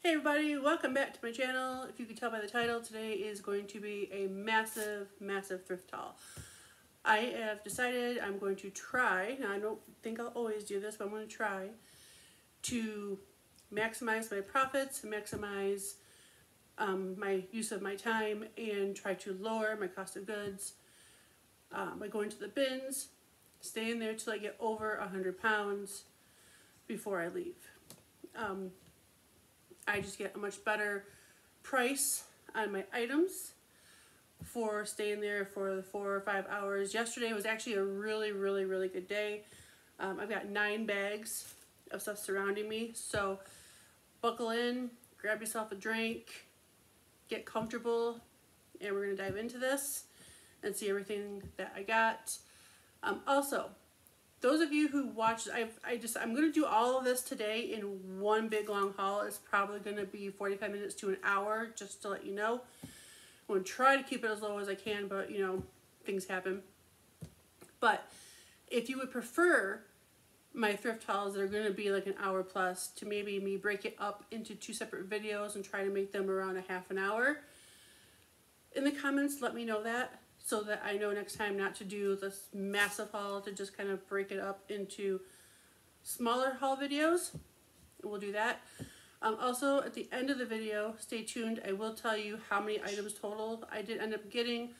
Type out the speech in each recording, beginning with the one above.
Hey everybody, welcome back to my channel. If you can tell by the title, today is going to be a massive thrift haul. I have decided I'm going to try, now I don't think I'll always do this, but I'm going to try to maximize my profits, maximize my use of my time, and try to lower my cost of goods by going to the bins, staying there till I get over 100 pounds before I leave. I just get a much better price on my items for staying there for the 4 or 5 hours. Yesterday was actually a really good day. I've got 9 bags of stuff surrounding me, so buckle in, grab yourself a drink, get comfortable, and we're gonna dive into this and see everything that I got. Also, those of you who watched, I'm going to do all of this today in one big long haul. It's probably going to be 45 minutes to an hour, just to let you know. I'm going to try to keep it as low as I can, but you know, things happen. But if you would prefer my thrift hauls that are going to be like an hour plus, to maybe me break it up into 2 separate videos and try to make them around a half an hour, in the comments let me know that, so that I know next time not to do this massive haul, to just kind of break it up into smaller haul videos. We'll do that. Also, at the end of the video, stay tuned. I will tell you how many items total I did end up getting,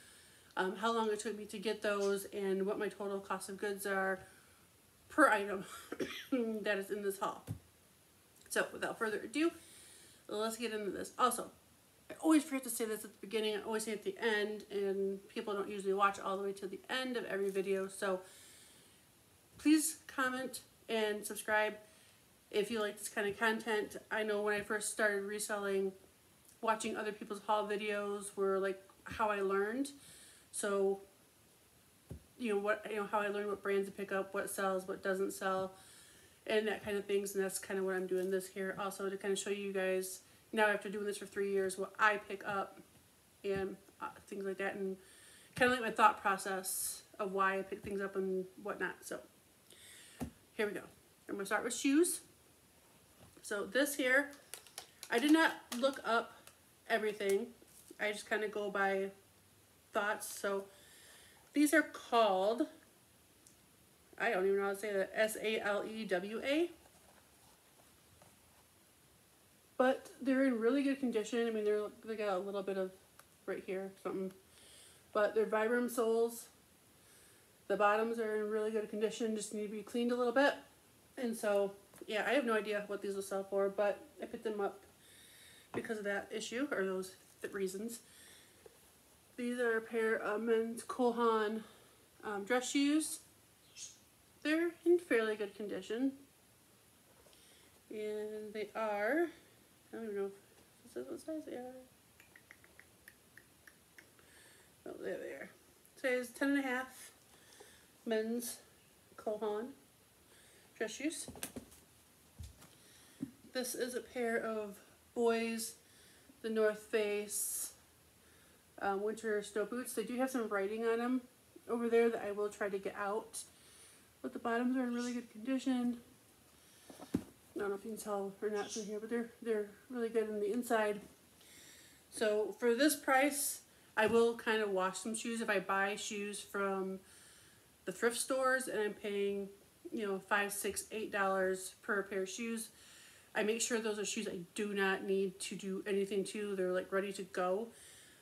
how long it took me to get those, and what my total cost of goods are per item that is in this haul. So, without further ado, let's get into this. Also, I always forget to say this at the beginning, I always say it at the end, and people don't usually watch all the way to the end of every video, so please comment and subscribe if you like this kind of content. I know when I first started reselling, watching other people's haul videos were like how I learned. So, how I learned what brands to pick up, what sells, what doesn't sell, and that kind of things, and that's kind of what I'm doing this here, also to kind of show you guys, now after doing this for 3 years, what I pick up and things like that, and kind of like my thought process of why I pick things up and whatnot. So here we go. I'm gonna start with shoes. So this here, I did not look up everything. I just kind of go by thoughts. So these are called, I don't even know how to say that, S-A-L-E-W-A. But they're in really good condition. I mean, they got a little bit of right here, something. But they're Vibram soles. The bottoms are in really good condition, just need to be cleaned a little bit. And so, yeah, I have no idea what these will sell for, but I picked them up because of that issue, or those reasons. These are a pair of men's Haan dress shoes. They're in fairly good condition. And they are, I don't even know if this is what size they are. Oh, there they are. Size 10.5 men's Haan dress shoes. This is a pair of boys, the North Face winter snow boots. They do have some writing on them over there that I will try to get out, but the bottoms are in really good condition. I don't know if you can tell or not from here, but they're really good on the inside. So for this price, I will kind of wash some shoes. If I buy shoes from the thrift stores and I'm paying, you know, $5, $6, $8 per pair of shoes, I make sure those are shoes I do not need to do anything to. They're like ready to go.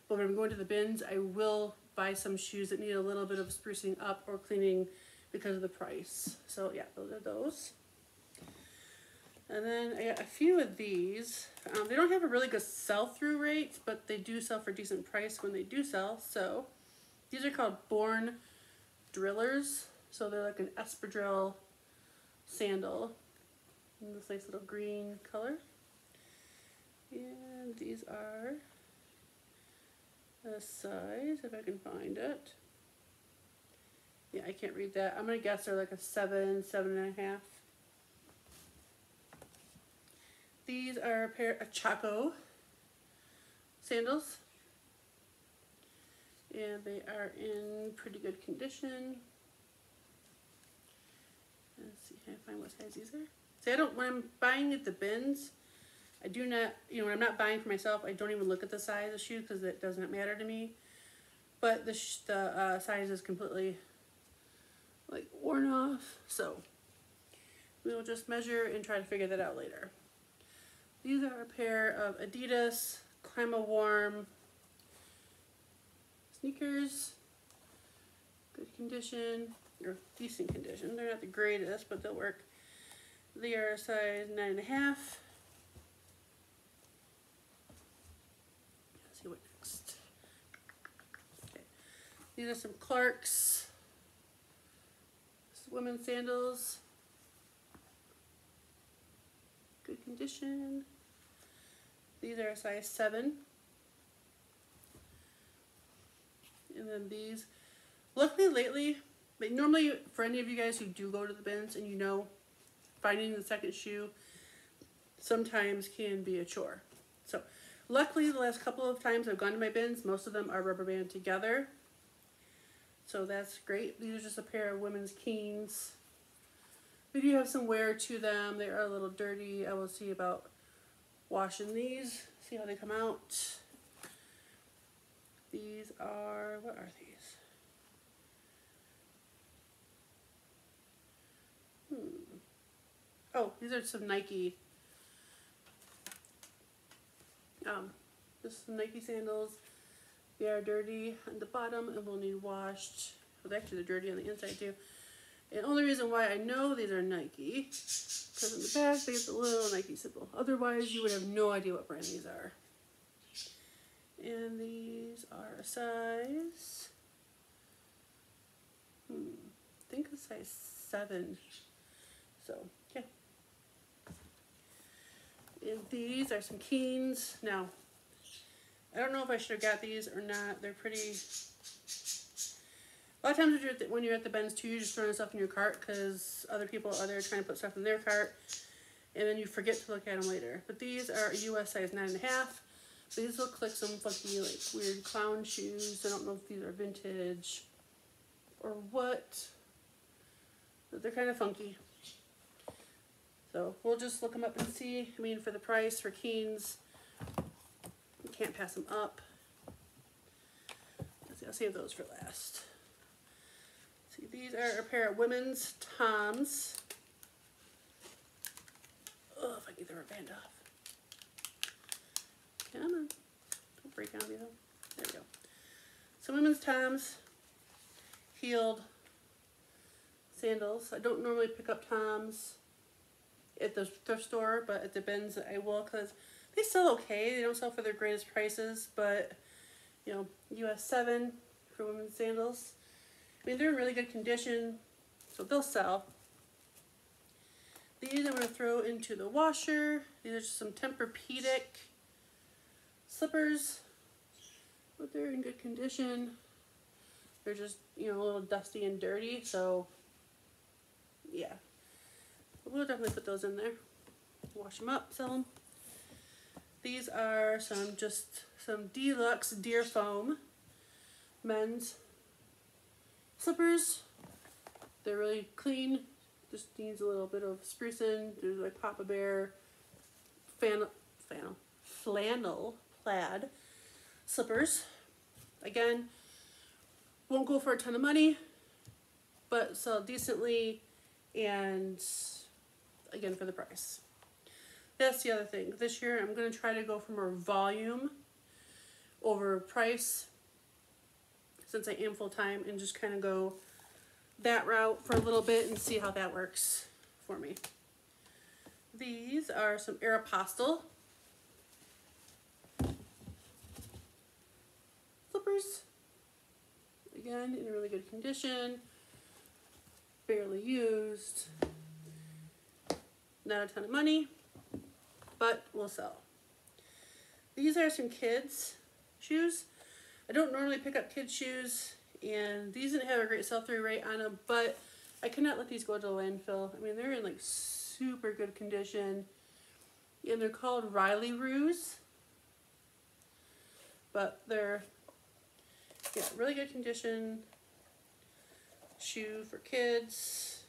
But when I'm going to the bins, I will buy some shoes that need a little bit of sprucing up or cleaning because of the price. So yeah, those are those. And then I got a few of these. They don't have a really good sell-through rate, but they do sell for a decent price when they do sell. So these are called Born Drillers. So they're like an espadrille sandal in this nice little green color. And these are a size, if I can find it. Yeah, I can't read that. I'm going to guess they're like a 7, 7.5. These are a pair of Choco Sandals, and they are in pretty good condition. Let's see, can I find what size these are? See, when I'm buying at the bins, I do not, you know, when I'm not buying for myself, I don't even look at the size of shoe because it does not matter to me. But the size is completely like worn off, so we will just measure and try to figure that out later. These are a pair of Adidas Climate Warm sneakers. Good condition, or decent condition. They're not the greatest, but they'll work. They are a size 9.5. Let's see what next. Okay. These are some Clarks. Women's sandals. Good condition. These are a size 7. And then these, luckily lately, but normally for any of you guys who do go to the bins and you know, finding the second shoe sometimes can be a chore. So luckily the last couple of times I've gone to my bins, most of them are rubber band together. So that's great. These are just a pair of women's Keens. We do have some wear to them. They are a little dirty. I will see about washing these, see how they come out. These are, what are these? Oh, these are some Nike. Just some Nike sandals. They are dirty on the bottom and will need washed. Well, actually they're dirty on the inside too. And the only reason why I know these are Nike, because in the back they have the little Nike symbol. Otherwise you would have no idea what brand these are. And these are a size, I think a size 7. So, okay. And these are some Keens. Now, I don't know if I should have got these or not. They're pretty... A lot of times when you're at the bins too, you're just throwing stuff in your cart because other people are there trying to put stuff in their cart, and then you forget to look at them later. But these are a US size 9.5. These look like some funky, like weird clown shoes. I don't know if these are vintage or what, but they're kind of funky. So we'll just look them up and see. I mean, for the price for Keens, you can't pass them up. Let's see, I'll save those for last. See, these are a pair of women's Toms. Oh, if I get the rubber band off. Come on. Don't break on me though. There we go. So women's Toms, heeled sandals. I don't normally pick up Toms at the thrift store, but at the bins I will because they sell okay. They don't sell for their greatest prices, but you know, US 7 for women's sandals. I mean, they're in really good condition, so they'll sell. These I'm going to throw into the washer. These are just some Tempur-Pedic slippers, but they're in good condition. They're just, you know, a little dusty and dirty, so yeah. We'll definitely put those in there. Wash them up, sell them. These are some deluxe Deer Foam men's slippers. They're really clean. Just needs a little bit of sprucing. There's like Papa Bear flannel plaid slippers. Again, won't go for a ton of money, but sell decently, and again for the price. That's the other thing. This year I'm going to try to go for more volume over price since I am full-time, and just kind of go that route for a little bit and see how that works for me. These are some Aeropostale Flippers. Again, in really good condition. Barely used. Not a ton of money, but will sell. These are some kids' shoes. I don't normally pick up kids' shoes, and these didn't have a great sell-through rate on them, but I cannot let these go to the landfill. I mean, they're in like super good condition, and they're called Riley Roos, but they're, yeah, really good condition shoe for kids.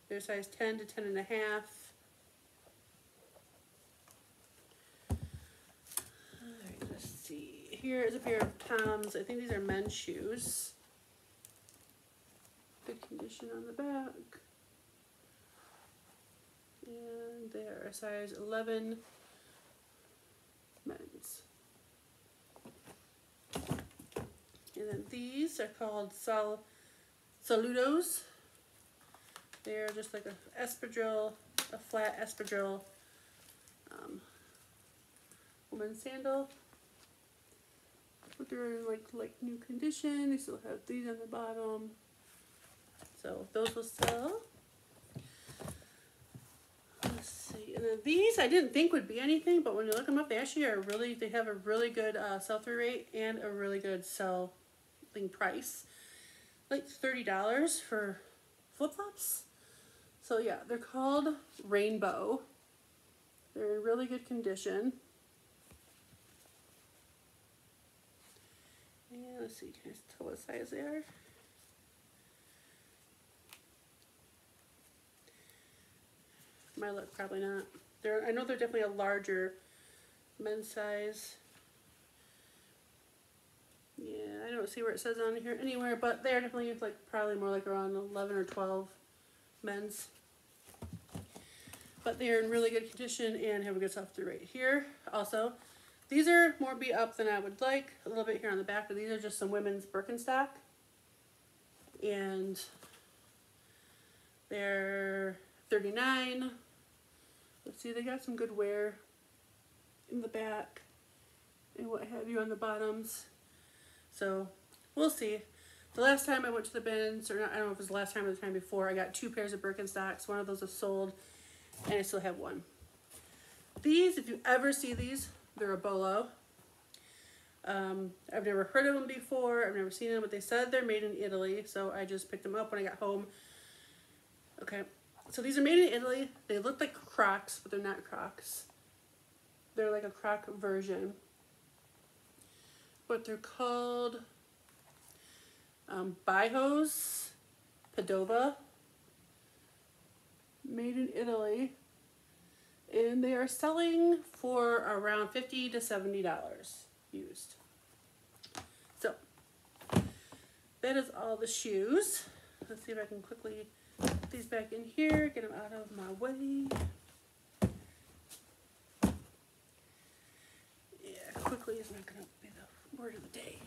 They're size 10 to 10.5. here is a pair of Tom's. I think these are men's shoes. Good condition on the back. And they are a size 11 men's. And then these are called Saludos. They're just like a espadrille, a flat espadrille women's sandal. But they're in like new condition. They still have these on the bottom. So those will sell. Let's see. And then these I didn't think would be anything, but when you look them up, they actually are really, they have a really good sell-through rate and a really good selling price. Like $30 for flip-flops. So yeah, they're called Rainbow. They're in really good condition. And let's see, can I tell what size they are? My look, probably not. I know they're definitely a larger men's size. Yeah, I don't see where it says on here anywhere, but they're definitely like probably more like around 11 or 12 men's. But they're in really good condition and have a good sell-through rate here. Also, these are more beat up than I would like. A little bit here on the back, but these are just some women's Birkenstock. And they're $39. Let's see, they got some good wear in the back and what have you on the bottoms. So we'll see. The last time I went to the bins, or not, I don't know if it was the last time or the time before, I got 2 pairs of Birkenstocks. One of those is sold, and I still have one. These, if you ever see these, they're a bolo. I've never heard of them before. I've never seen them, but they said they're made in Italy, so I just picked them up when I got home. Okay, so these are made in Italy. They look like Crocs, but they're not Crocs. They're like a Croc version. But they're called Bihos Padova, made in Italy, and they are selling for around $50 to $70 used. So that is all the shoes. Let's see if I can quickly put these back in here, get them out of my way. Yeah, quickly is not going to be the word of the day.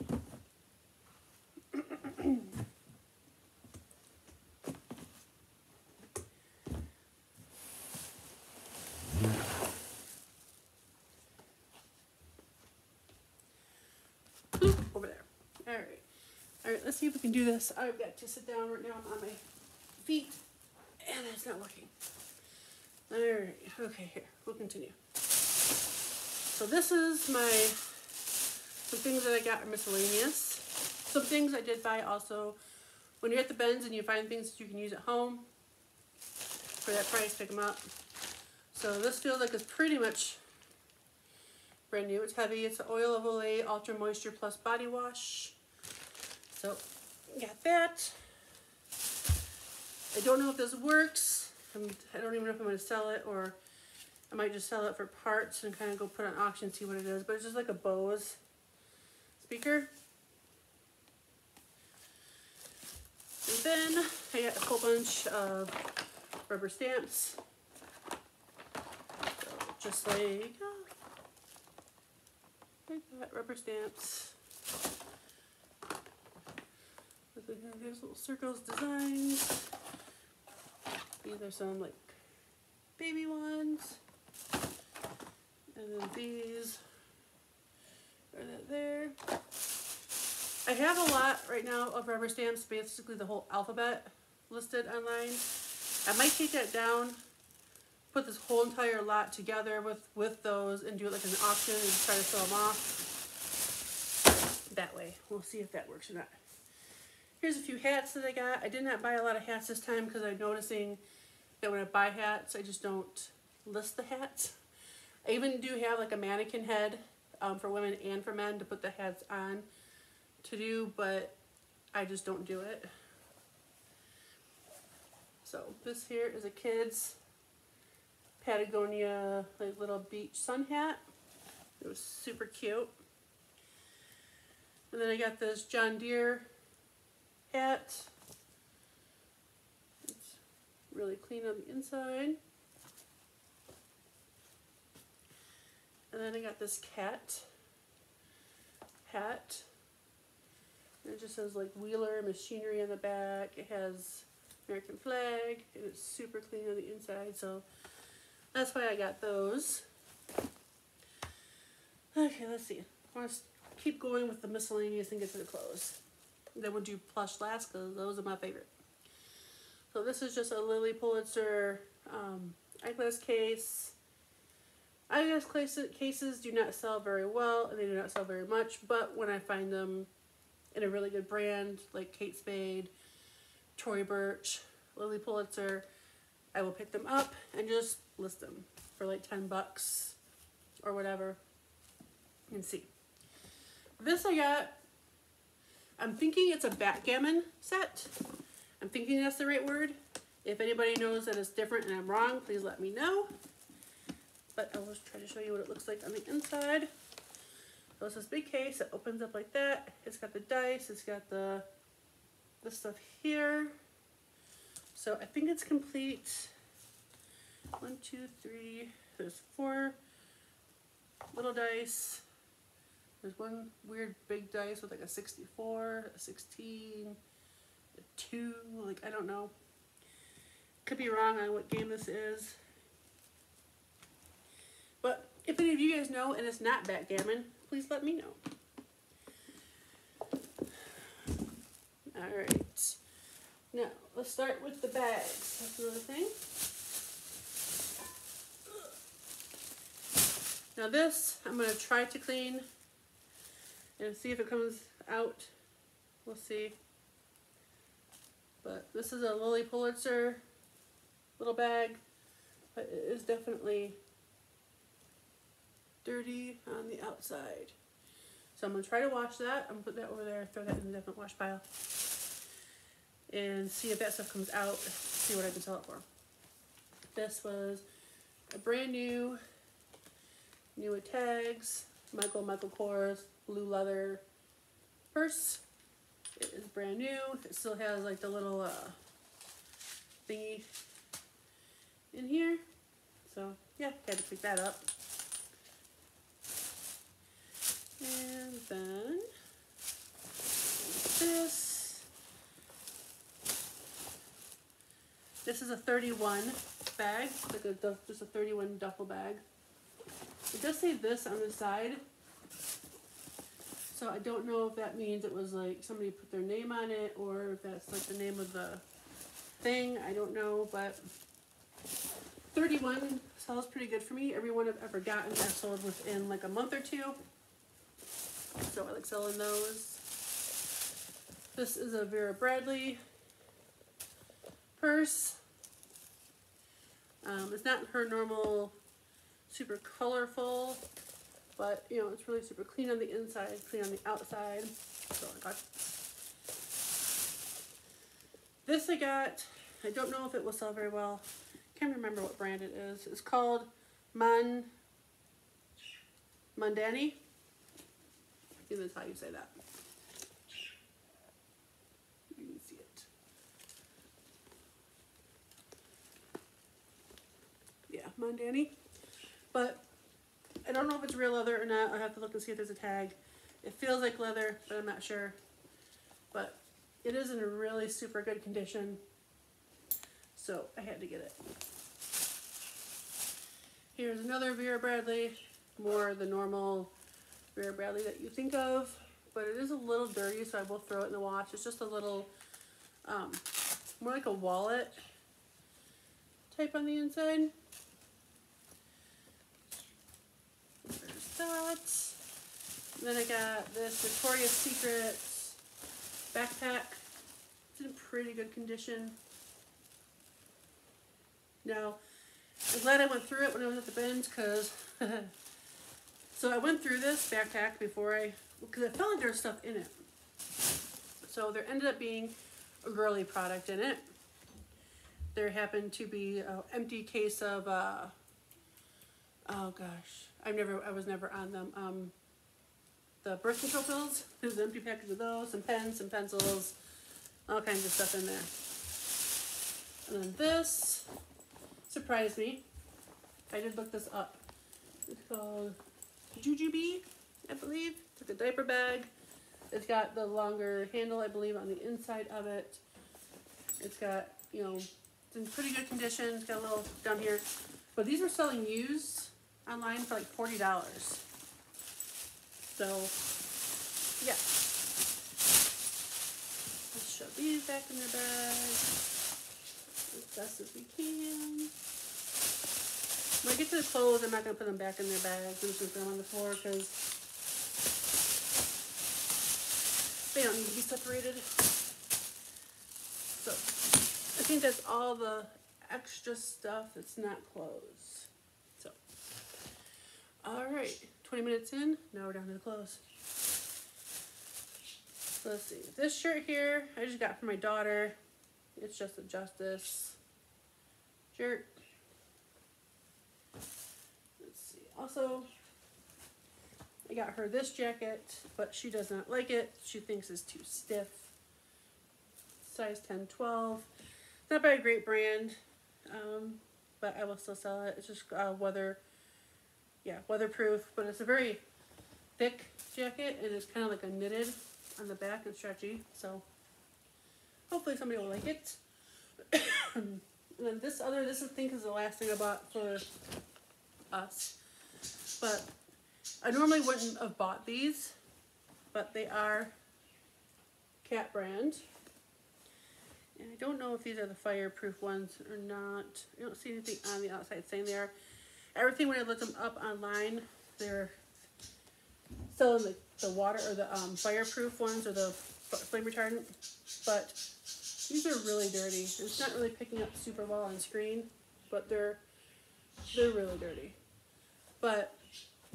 Over there. Alright, let's see if we can do this. I've got to sit down right now on my feet, and it's not working. Alright, okay, here, we'll continue. So this is some things that I got are miscellaneous. Some things I did buy also. When you're at the bins and you find things that you can use at home, for that price, pick them up. So this feels like it's pretty much brand new. It's heavy. It's the Oil of Olay Ultra Moisture Plus Body Wash. So, got that. I don't know if this works. I don't even know if I'm going to sell it, or I might just sell it for parts and kind of go put it on auction and see what it is. But it's just like a Bose speaker. And then I got a whole bunch of rubber stamps. So just like that, rubber stamps. There's little circles, designs. These are some like baby ones. And then these are that there. I have a lot right now of rubber stamps, basically the whole alphabet listed online. I might take that down, put this whole entire lot together with those and do it like an auction and try to sell them off that way. We'll see if that works or not. Here's a few hats that I got. I did not buy a lot of hats this time because I'm noticing that when I buy hats, I just don't list the hats. I even do have like a mannequin head for women and for men to put the hats on to do, but I just don't do it. So this here is a kid's Patagonia like little beach sun hat. It was super cute. And then I got this John Deere hat. It's really clean on the inside. And then I got this cat hat. And it just says like Wheeler Machinery on the back. It has American flag and it's super clean on the inside. So that's why I got those. Okay, let's see. I want to keep going with the miscellaneous and get to the clothes. Then we'll do Plush last because those are my favorite. So this is just a Lily Pulitzer eyeglass case. Eyeglass cases do not sell very well and they do not sell very much, but when I find them in a really good brand like Kate Spade, Tory Burch, Lily Pulitzer, I will pick them up and just list them for like 10 bucks or whatever and see. This I got, I'm thinking it's a backgammon set. I'm thinking that's the right word. If anybody knows that it's different and I'm wrong, please let me know. But I will try to show you what it looks like on the inside. So it's this big case that opens up like that. It's got the dice, it's got the stuff here. So I think it's complete. 1, 2, 3, there's 4 little dice. There's one weird big dice with like a 64, a 16, a 2, like I don't know. Could be wrong on what game this is. But if any of you guys know and it's not backgammon, please let me know. Alright. Now, let's start with the bags. That's another thing. Now this, I'm going to try to clean and see if it comes out. We'll see. But this is a Lily Pulitzer little bag. But it is definitely dirty on the outside. So I'm going to try to wash that. I'm going to put that over there, throw that in the different wash pile. And see if that stuff comes out, see what I can sell it for. This was a brand new with tags, Michael Kors blue leather purse. It is brand new. It still has like the little thingy in here. So yeah, had to pick that up. And then this is a 31 bag, like just a 31 duffel bag. It does say this on the side, so I don't know if that means it was like somebody put their name on it or if that's like the name of the thing. I don't know, but 31 sells pretty good for me. Every one I've ever gotten I've sold within like a month or two. So I like selling those. This is a Vera Bradley purse. It's not her normal super colorful, but you know, it's really super clean on the inside, clean on the outside. So I got this. I don't know if it will sell very well. Can't remember what brand it is. It's called Mandani. I think that's how you say that. You can see it. Yeah, Mandani. But I don't know if it's real leather or not. I'll have to look and see if there's a tag. It feels like leather, but I'm not sure. But it is in a really super good condition. So I had to get it. Here's another Vera Bradley. More the normal Vera Bradley that you think of. But it is a little dirty, so I will throw it in the wash. It's just a little, more like a wallet type on the inside. There's that. And then I got this Victoria's Secret backpack. It's in pretty good condition. Now, I'm glad I went through it when I was at the bins because so I went through this backpack because I felt like there was stuff in it. So there ended up being a girly product in it. There happened to be an empty case of oh gosh, I was never on them. the birth control pills. There's an empty package of those, some pens, some pencils, all kinds of stuff in there. And then this surprised me. I did look this up. It's called Jujube, I believe. It's like a diaper bag. It's got the longer handle, I believe, on the inside of it. It's got, you know, it's in pretty good condition. It's got a little down here. But these were selling used online for like $40. So, yeah. Let's shove these back in their bag as best as we can. When I get to the clothes, I'm not going to put them back in their bags. I'm just going to put them on the floor because they don't need to be separated. So, I think that's all the extra stuff that's not clothes. So, alright, 20 minutes in, now we're down to the clothes. So let's see, this shirt here, I just got for my daughter. It's just a Justice shirt. Let's see, also, I got her this jacket, but she does not like it. She thinks it's too stiff. Size 10, 12. It's not by a great brand, but I will still sell it. It's just weatherproof, but it's a very thick jacket, and it's kind of like a knitted on the back and stretchy, so hopefully somebody will like it. And then this I think is the last thing I bought for us, but I normally wouldn't have bought these, but they are Cat brand. And I don't know if these are the fireproof ones or not. I don't see anything on the outside saying they are. Everything when I looked them up online, they're selling the water or the fireproof ones or the flame retardant. But these are really dirty. It's not really picking up super well on screen, but they're really dirty. But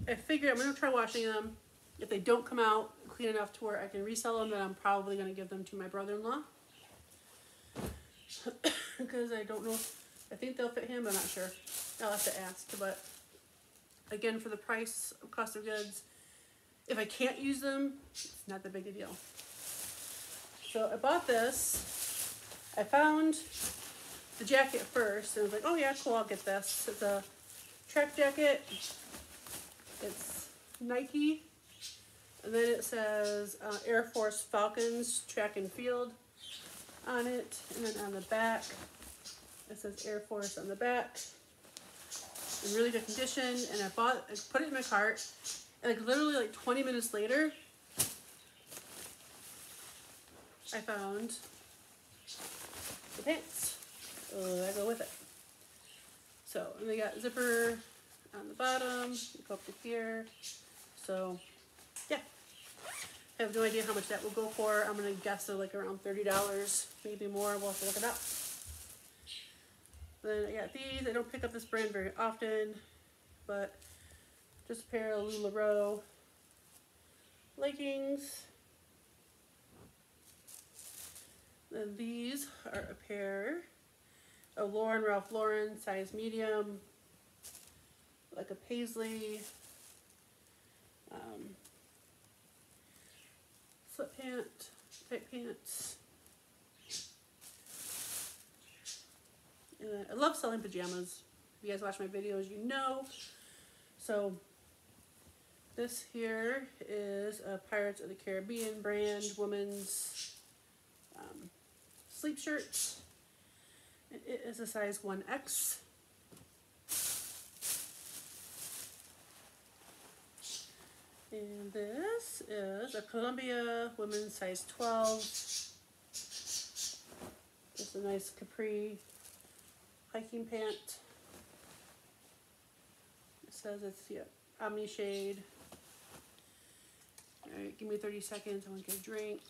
I figured I'm going to try washing them. If they don't come out clean enough to where I can resell them, then I'm probably going to give them to my brother-in-law. Because I don't know, I think they'll fit him, I'm not sure. I'll have to ask, but again, for the price of cost of goods, if I can't use them, it's not that big a deal. So I bought this. I found the jacket first, and I was like, oh yeah, cool, I'll get this. It's a track jacket. It's Nike, and then it says Air Force Falcons Track and Field on it, and then on the back it says Air Force on the back, in really good condition. And I put it in my cart, and like literally like 20 minutes later I found the pants that go with it. So, and they got zipper on the bottom, you go up to here. So yeah, I have no idea how much that will go for. I'm going to guess they're like around $30, maybe more. We'll have to look it up. Then I got these. I don't pick up this brand very often, but just a pair of LuLaRoe leggings. Then these are a pair of Ralph Lauren, size medium, like a paisley slip pant type pants. And I love selling pajamas. If you guys watch my videos, you know. So this here is a Pirates of the Caribbean brand women's sleep shirt. It is a size 1X. And this is a Columbia women's size 12. Just a nice Capri hiking pant. It says it's Omni shade. Alright, give me 30 seconds. I want to get a drink.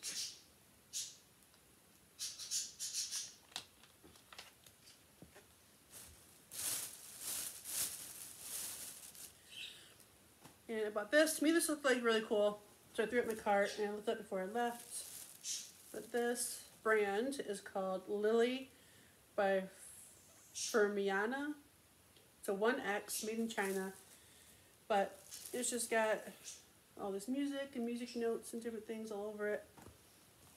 And I bought this. To me, this looked like really cool. So I threw it in my cart and I looked up before I left. But this brand is called Lily by Shermiana. It's a 1X made in China. But it's just got all this music and music notes and different things all over it.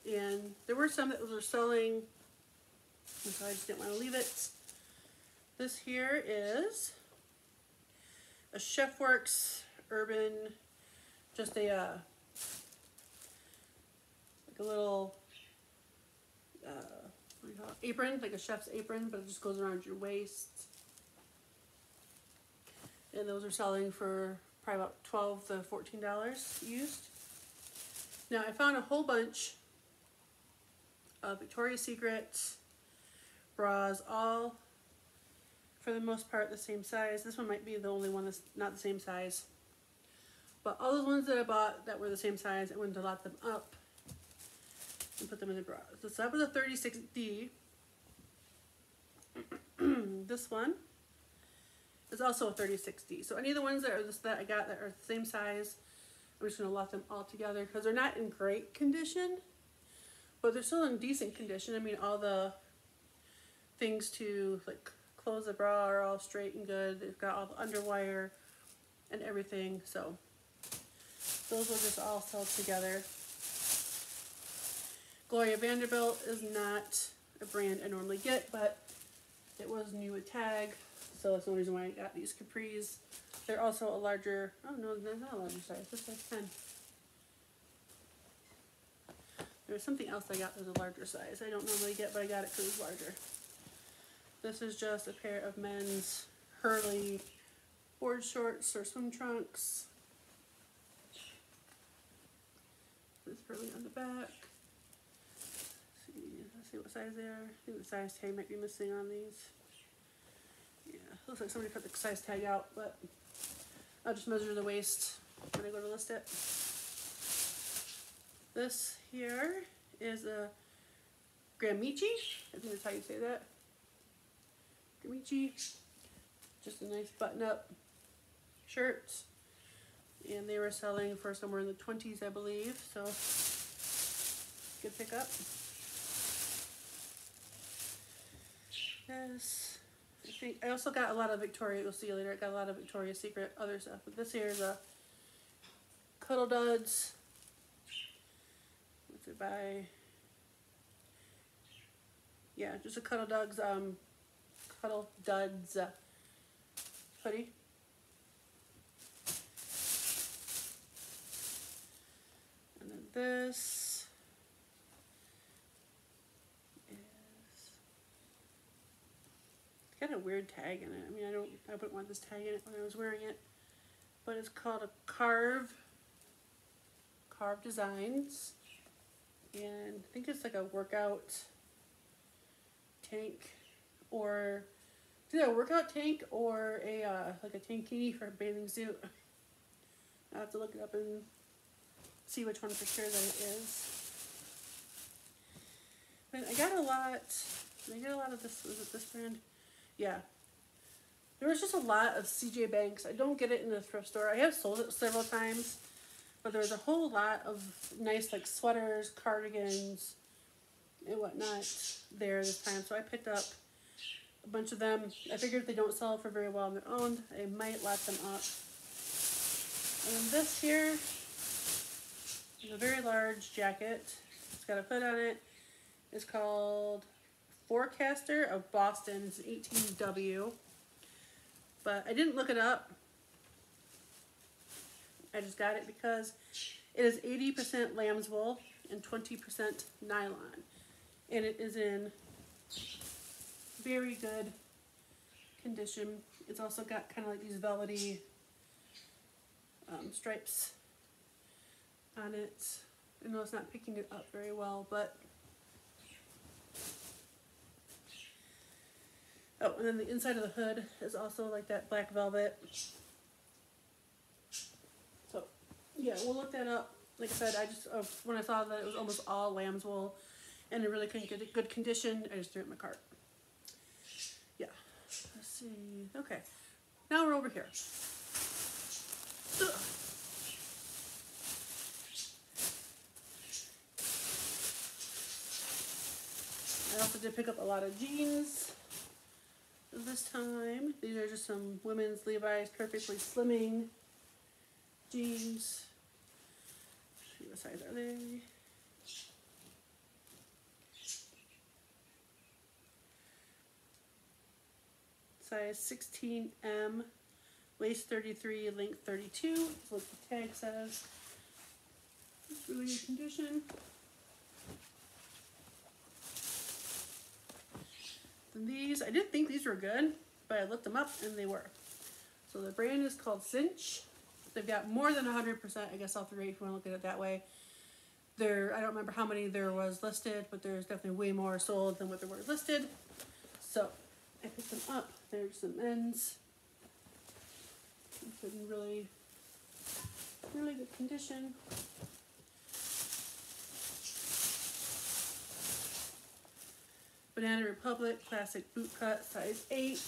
And there were some that were selling, and so I just didn't want to leave it. This here is a Chefworks Urban, just a like a little what do you call it? Apron, like a chef's apron, but it just goes around your waist. And those are selling for probably about $12 to $14 used. Now I found a whole bunch of Victoria's Secret bras, all for the most part the same size. This one might be the only one that's not the same size. But all those ones that I bought that were the same size, I went to lot them up and put them in the bra. So that was a 36D. This one is also a 36D. So any of the ones that are that I got that are the same size, I'm just going to lot them all together because they're not in great condition, but they're still in decent condition. I mean, all the things to like close the bra are all straight and good. They've got all the underwire and everything. So those will just all sell together. Gloria Vanderbilt is not a brand I normally get, but it was new with tag, so that's the only reason why I got these capris. They're also a larger, oh no, they're not a larger size, this size 10. There was something else I got that was a larger size. I don't normally get, but I got it because it was larger. This is just a pair of men's Hurley board shorts or swim trunks. This Hurley on the back. Let's see what size they are. I think the size tag might be missing on these. Yeah, looks like somebody put the size tag out, but I'll just measure the waist when I go to list it. This here is a Gramici. I think that's how you say that. Gramici. Just a nice button-up shirt. And they were selling for somewhere in the 20s, I believe. So, good pickup. Yes. I think I also got a lot of Victoria. You'll see later. I got a lot of Victoria's Secret other stuff. But this here is a Cuddle Duds. What's it by? Yeah, just a Cuddle Duds hoodie. And then this is, it's got a weird tag in it. I mean, I wouldn't want this tag in it when I was wearing it, but it's called a Carve Designs, and I think it's like a workout tank, or it's either a workout tank or a like a tankini for a bathing suit. I have to look it up and see which one for sure that it is. But I got a lot. Did I get a lot of this? Was it this brand? Yeah. There was just a lot of CJ Banks. I don't get it in the thrift store. I have sold it several times, but there was a whole lot of nice like sweaters, cardigans, and whatnot there this time. So I picked up a bunch of them. I figured if they don't sell for very well on their own, I might lot them up. And this here is a very large jacket. It's got a hood on it. It's called Forecaster of Boston. It's an 18W. But I didn't look it up. I just got it because it is 80% lamb's wool and 20% nylon. And it is in very good condition. It's also got kind of like these velvety stripes on it. I know it's not picking it up very well, but oh, and then the inside of the hood is also like that black velvet. So yeah, we'll look that up. Like I said, I just when I saw that it was almost all lamb's wool and it really couldn't get a good condition, I just threw it in my cart. Yeah, let's see. Okay, now we're over here. Ugh. I also did pick up a lot of jeans this time. These are just some women's Levi's perfectly slimming jeans. What size are they? Size 16M, waist 33, length 32. That's what the tag says. It's really good condition. And these, I didn't think these were good, but I looked them up and they were. So the brand is called Cinch. They've got more than 100%, I guess, off the rate if you want to look at it that way. I don't remember how many there was listed, but there's definitely way more sold than what there were listed. So I picked them up. There's some men's. It's in really, really good condition. Banana Republic classic boot cut, size 8.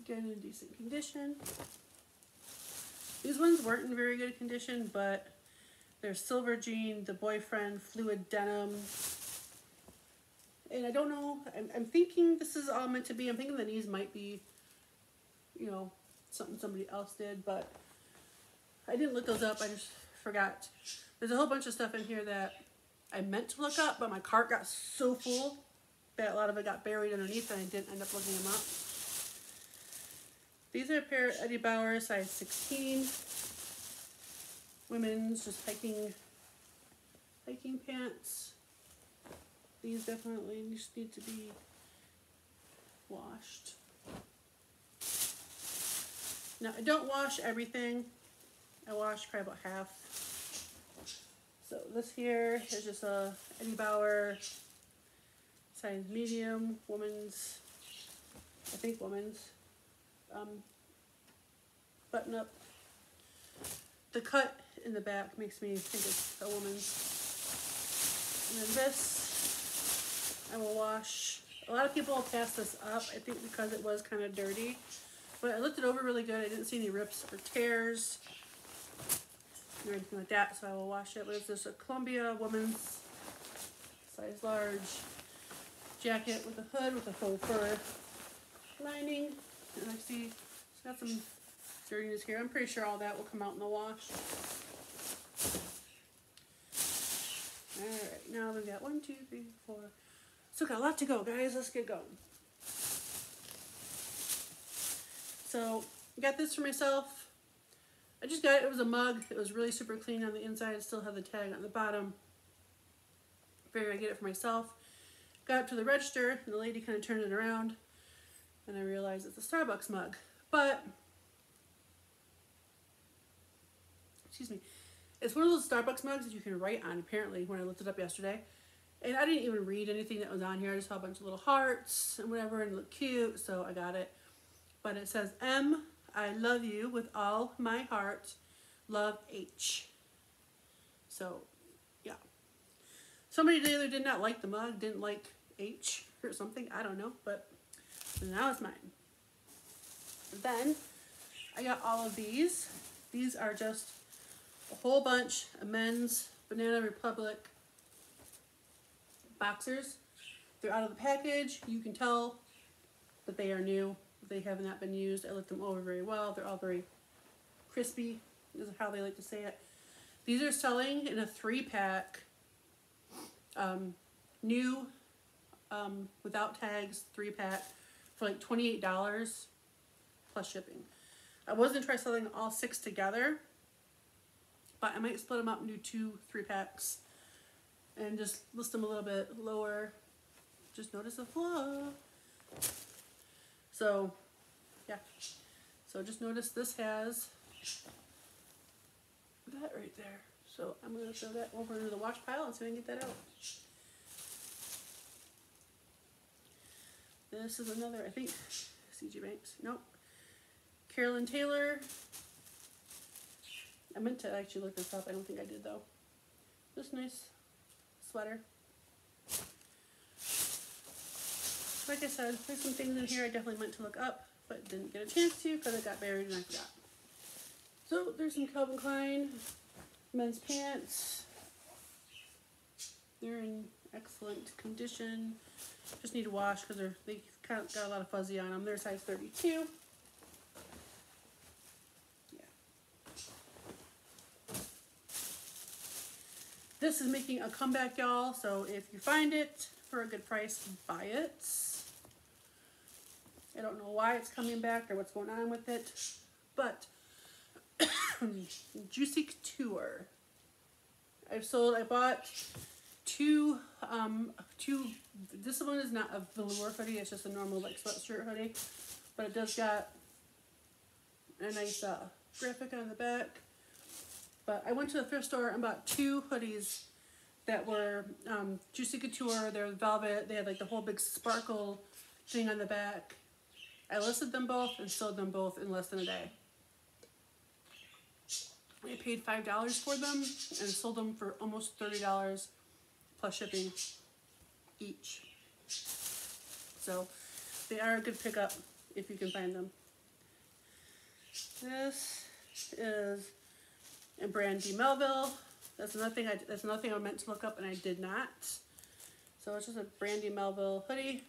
Again, in decent condition. These ones weren't in very good condition, but they're silver jean, the boyfriend fluid denim. And I don't know, I'm thinking this is all meant to be. I'm thinking the knees might be, you know, something somebody else did, but I didn't look those up. I just forgot. There's a whole bunch of stuff in here that I meant to look up, but my cart got so full that a lot of it got buried underneath and I didn't end up looking them up. These are a pair of Eddie Bauer, size 16. Women's just hiking pants. These definitely just need to be washed. Now, I don't wash everything. I wash probably about half. So this here is just a Eddie Bauer size medium, woman's, I think woman's, button up. The cut in the back makes me think it's a woman's. And then this, I will wash. A lot of people pass this up, I think because it was kind of dirty. But I looked it over really good. I didn't see any rips or tears or anything like that, so I will wash it. But it's just a Columbia woman's size large jacket with a hood with a faux fur lining. And I see it's got some dirtiness here. I'm pretty sure all that will come out in the wash. Alright, now we've got 1, 2, 3, 4. Still got a lot to go, guys. Let's get going. So, I got this for myself. I just got it. It was a mug. It was really super clean on the inside. It still had the tag on the bottom. Figured I'd get it for myself. Got up to the register, and the lady kind of turned it around, and I realized it's a Starbucks mug. But, excuse me, it's one of those Starbucks mugs that you can write on, apparently, when I looked it up yesterday. And I didn't even read anything that was on here. I just saw a bunch of little hearts and whatever, and it looked cute, so I got it. But it says, M, I love you with all my heart, love H. So, yeah. Somebody either did not like the mug, didn't like H or something, I don't know, but now it's mine. Then, I got all of these. These are just a whole bunch of men's Banana Republic boxers. They're out of the package. You can tell that they are new. They have not been used. I looked them over very well. They're all very crispy, is how they like to say it. These are selling in a 3-pack, new, without tags, 3-pack for like $28 plus shipping. I was going to try selling all 6 together, but I might split them up and do 2 3-packs and just list them a little bit lower. Just notice the flaw. So, yeah. So just notice this has that right there. So I'm going to throw that over into the wash pile and see if I can get that out. This is another, I think, C.G. Banks. Nope. Carolyn Taylor. I meant to actually look this up. I don't think I did, though. This nice sweater. Like I said, there's some things in here I definitely meant to look up, but didn't get a chance to because it got buried and I forgot. So there's some Calvin Klein men's pants. They're in excellent condition. Just need to wash because they kind of got a lot of fuzzy on them. They're size 32. Yeah. This is making a comeback, y'all. So if you find it for a good price, buy it. I don't know why it's coming back or what's going on with it, but Juicy Couture. I bought two, this one is not a velour hoodie, it's just a normal like sweatshirt hoodie, but it does got a nice graphic on the back. But I went to the thrift store and bought two hoodies that were Juicy Couture. They're velvet. They had like the whole big sparkle thing on the back. I listed them both and sold them both in less than a day. I paid $5 for them and sold them for almost $30 plus shipping each. So they are a good pickup if you can find them. This is in Brandy Melville. That's another thing I meant to look up and I did not. So it's just a Brandy Melville hoodie.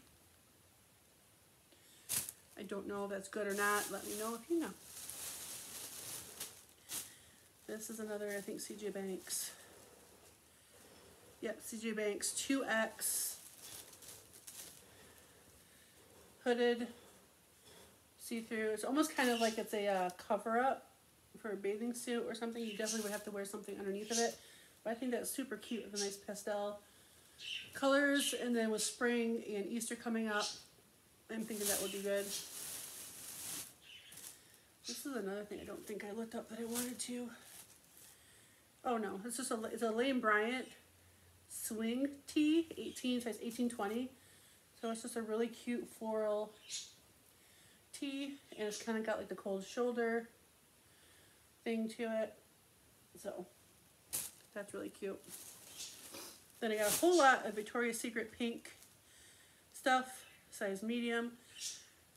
I don't know if that's good or not. Let me know if you know. This is another, I think, CJ Banks. Yep, CJ Banks 2X. Hooded. See-through. It's almost kind of like it's a cover-up for a bathing suit or something. You definitely would have to wear something underneath of it. But I think that's super cute with a nice pastel colors. And then with spring and Easter coming up, I'm thinking that would be good. This is another thing I don't think I looked up that I wanted to. Oh no, it's just it's a Lane Bryant swing tee, size 18-20. So it's just a really cute floral tee, and it's kind of got like the cold shoulder thing to it. So that's really cute. Then I got a whole lot of Victoria's Secret pink stuff, size medium.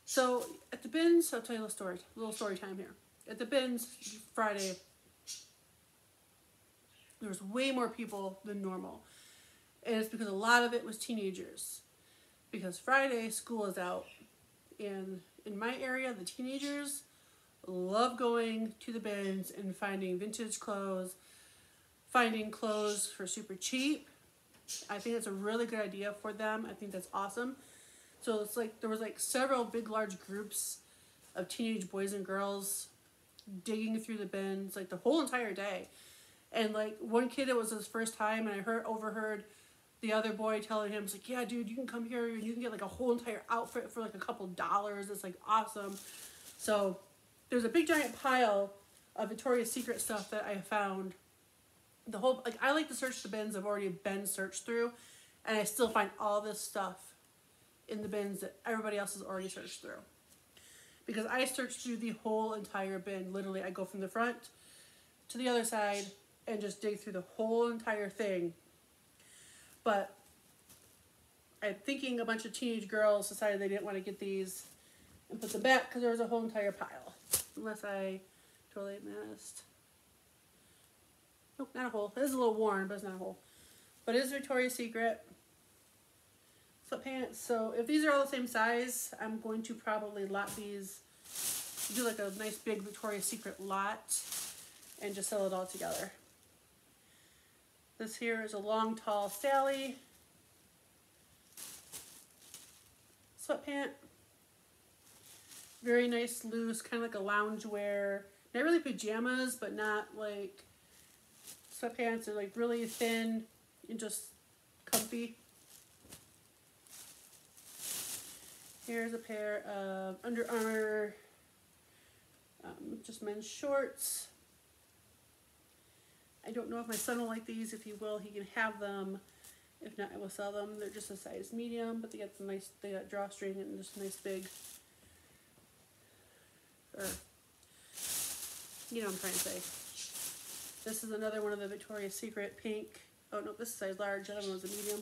So at the bins, I'll tell you a little story time here. At the bins Friday, there was way more people than normal. And it's because a lot of it was teenagers. Because Friday, school is out. And in my area, the teenagers love going to the bins and finding vintage clothes, finding clothes for super cheap. I think that's a really good idea for them. I think that's awesome. So it's like there was like several big large groups of teenage boys and girls digging through the bins like the whole entire day. And like one kid, it was his first time, and I overheard the other boy telling him, it's like, yeah, dude, you can come here and you can get like a whole entire outfit for like a couple dollars. It's like awesome. So there's a big giant pile of Victoria's Secret stuff that I found. The whole, like, I like to search the bins I've already been searched through, and I still find all this stuff in the bins that everybody else has already searched through. Because I searched through the whole entire bin. Literally, I go from the front to the other side and just dig through the whole entire thing. But I'm thinking a bunch of teenage girls decided they didn't want to get these and put them back because there was a whole entire pile. Unless I totally missed. Nope, not a hole. It is a little worn, but it's not a hole. But it is Victoria's Secret sweatpants. So if these are all the same size, I'm going to probably lot these, do like a nice big Victoria's Secret lot, and just sell it all together. This here is a long, tall Sally sweatpant. Very nice, loose, kind of like a loungewear. Not really pajamas, but not like sweatpants. They're like really thin and just comfy. Here's a pair of Under Armour, just men's shorts. I don't know if my son will like these. If he will, he can have them. If not, I will sell them. They're just a size medium, but they got some nice, they got drawstring and just nice big, or, you know what I'm trying to say. This is another one of the Victoria's Secret pink. Oh no, this is size large. The other one was a medium.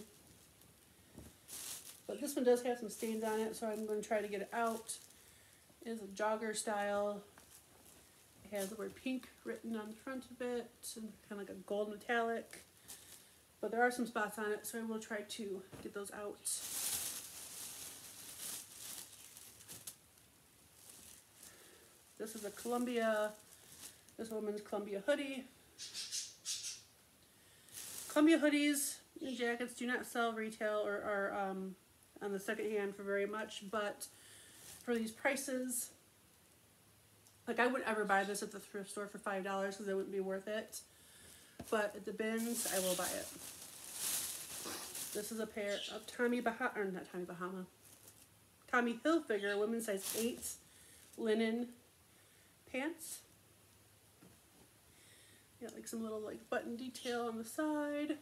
But this one does have some stains on it, so I'm going to try to get it out. It is a jogger style. It has the word pink written on the front of it, and kind of like a gold metallic. But there are some spots on it, so I will try to get those out. This is a Columbia, this woman's Columbia hoodie. Columbia hoodies and jackets do not sell retail or are on the second hand for very much, but for these prices, like I wouldn't ever buy this at the thrift store for $5 because it wouldn't be worth it. But at the bins, I will buy it. This is a pair of Tommy Hilfiger women's size 8 linen pants. Got like some little like button detail on the side.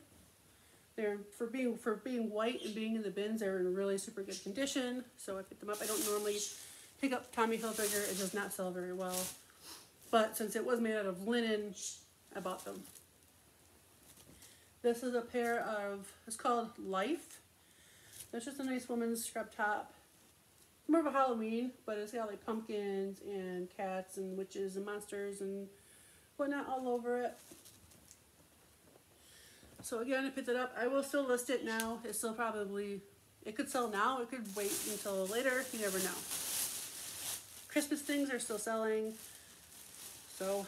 They're for being white and being in the bins, they're in really super good condition. So I picked them up. I don't normally pick up Tommy Hilfiger. It does not sell very well. But since it was made out of linen, I bought them. This is a pair of, it's called Life. That's just a nice woman's scrub top. More of a Halloween, but it's got like pumpkins and cats and witches and monsters and whatnot all over it. So again, I picked it up. I will still list it now. It's still probably, it could sell now. It could wait until later. You never know. Christmas things are still selling. So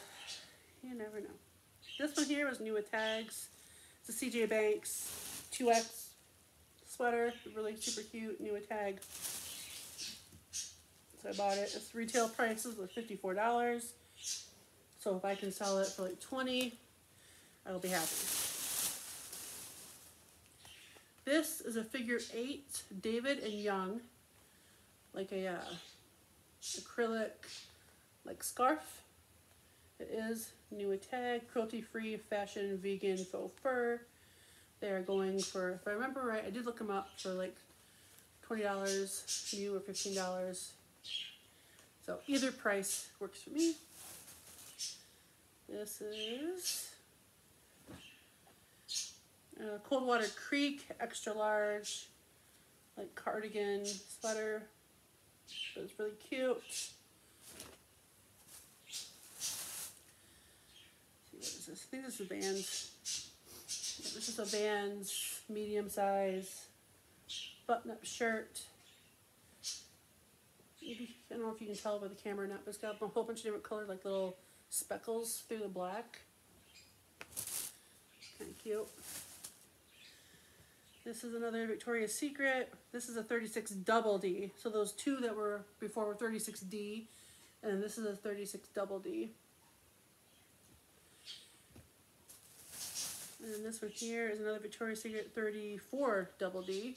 you never know. This one here was new with tags. It's a CJ Banks 2X sweater. Really super cute. New with tag. So I bought it. Its retail prices was $54. So if I can sell it for like $20, I will be happy. This is a figure 8 David and Young, like a acrylic like scarf. It is new with tag, cruelty-free, fashion, vegan, faux fur. They are going for, if I remember right, I did look them up for like $20 new or $15. So either price works for me. This is Coldwater Creek, extra large, like cardigan sweater. But it's really cute. Let's see, what is this? I think this is Vans. Yeah, this is a Vans medium size button-up shirt. Maybe, I don't know if you can tell by the camera or not, but it's got a whole bunch of different colored like little speckles through the black. Kind of cute. This is another Victoria's Secret. This is a 36 double D. So those two that were before were 36D, and this is a 36 double D. And this one here is another Victoria's Secret 34 double D.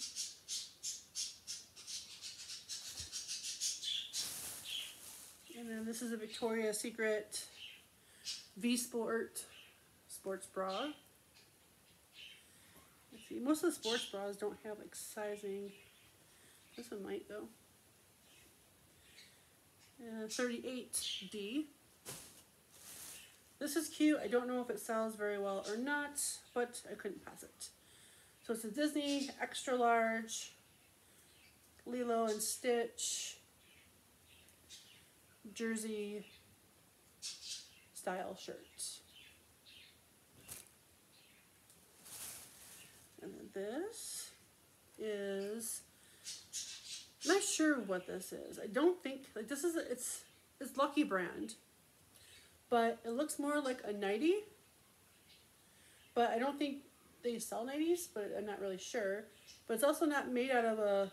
And then this is a Victoria's Secret V-Sport sports bra. Let's see, most of the sports bras don't have like sizing. This one might though. 38D. This is cute. I don't know if it sells very well or not, but I couldn't pass it. So it's a Disney extra large Lilo and Stitch jersey style shirt. And then this is, I'm not sure what this is. I don't think, like this is, it's Lucky brand, but it looks more like a nightie, but I don't think they sell nighties, but I'm not really sure. But it's also not made out of a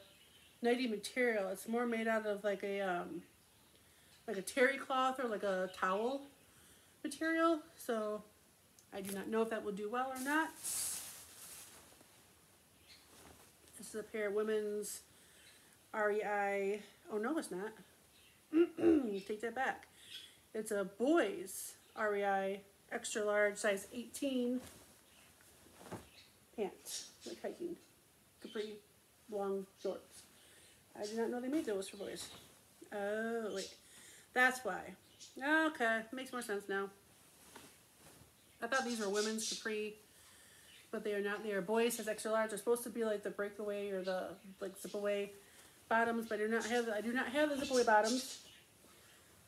nightie material. It's more made out of like a terry cloth or like a towel material. So I do not know if that will do well or not. This is a pair of women's REI. Oh no, it's not. Take that back. It's a boys REI extra large size 18 pants, like hiking, capri, long shorts. I did not know they made those for boys. Oh wait, that's why. Okay, makes more sense now. I thought these were women's capri, but they are not. They are boys size extra large. They're supposed to be like the breakaway or the like zip away bottoms, but I do not have the zip away bottoms.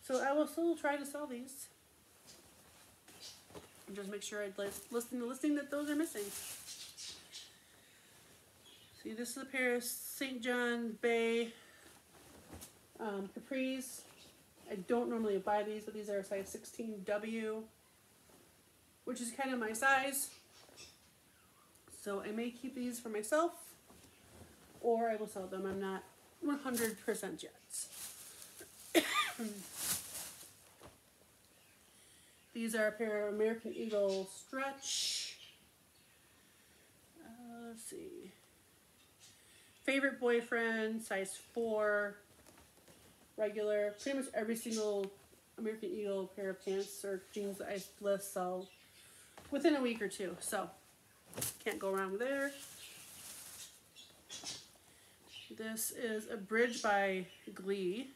So I will still try to sell these. And just make sure I list in the listing that those are missing. See, this is a pair of St. John Bay capris. I don't normally buy these, but these are a size 16W, which is kind of my size. So I may keep these for myself, or I will sell them. I'm not 100% yet. These are a pair of American Eagle stretch. Let's see. Favorite boyfriend, size 4, regular. Pretty much every single American Eagle pair of pants or jeans that I list sell within a week or two. So, can't go wrong there. This is a bridge by Glee.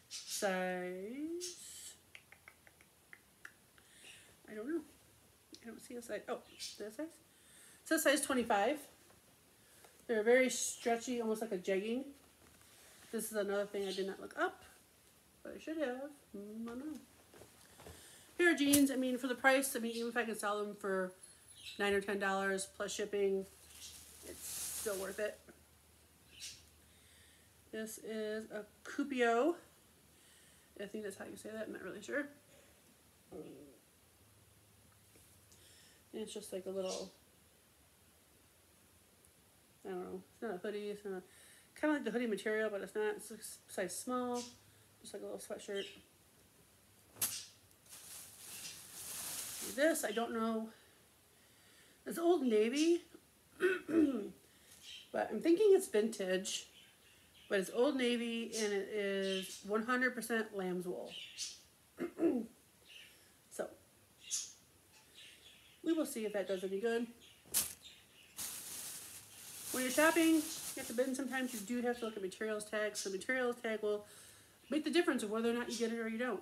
Size... I don't know. I don't see a size. Oh, is that a size? It says size 25. They're very stretchy, almost like a jegging. This is another thing I did not look up, but I should have. I don't know. Pair of jeans, I mean, for the price, I mean, even if I can sell them for $9 or $10 plus shipping, it's still worth it. This is a Cupio. I think that's how you say that. I'm not really sure. And it's just like a little, I don't know, it's not a hoodie, it's not a, kind of like the hoodie material, but it's not, it's a size small, just like a little sweatshirt. This, I don't know, it's Old Navy, but I'm thinking it's vintage, but it's Old Navy and it is 100% lamb's wool. So, we will see if that does any good. When you're shopping, you have to bin, sometimes you do have to look at materials tags. So materials tag will make the difference of whether or not you get it or you don't.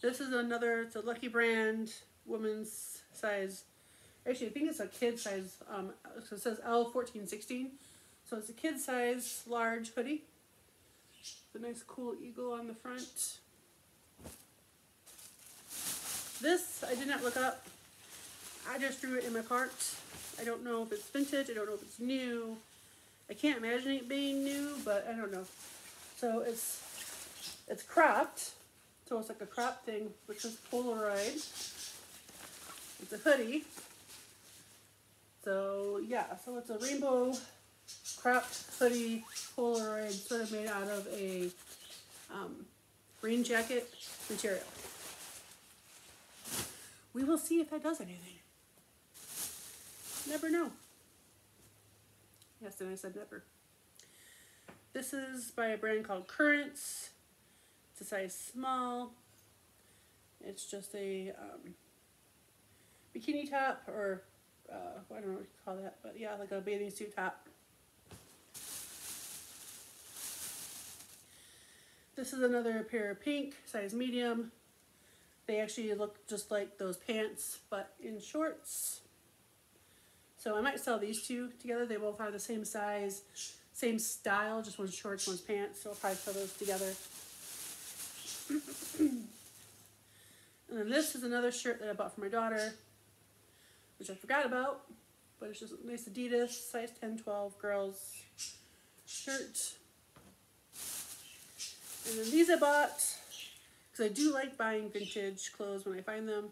This is another, it's a Lucky Brand, women's size. Actually, I think it's a kid size, so it says L14-16. So it's a kid size, large hoodie. The nice cool eagle on the front. This, I did not look up. I just threw it in my cart. I don't know if it's vintage. I don't know if it's new. I can't imagine it being new, but I don't know. So it's cropped. So it's like a crop thing, which is Polaroid. It's a hoodie. So yeah, so it's a rainbow cropped hoodie Polaroid, sort of made out of a rain jacket material. We will see if that does anything. Never know. Yes, and I said never. This is by a brand called Currents. It's a size small. It's just a bikini top, or I don't know what you call that, but yeah, like a bathing suit top. This is another pair of pink, size medium. They actually look just like those pants, but in shorts. So I might sell these two together. They both are the same size, same style, just one's shorts, one's pants. So I'll probably sell those together. And then this is another shirt that I bought for my daughter, which I forgot about, but it's just a nice Adidas, size 10-12 girls shirt. And then these I bought, because I do like buying vintage clothes when I find them.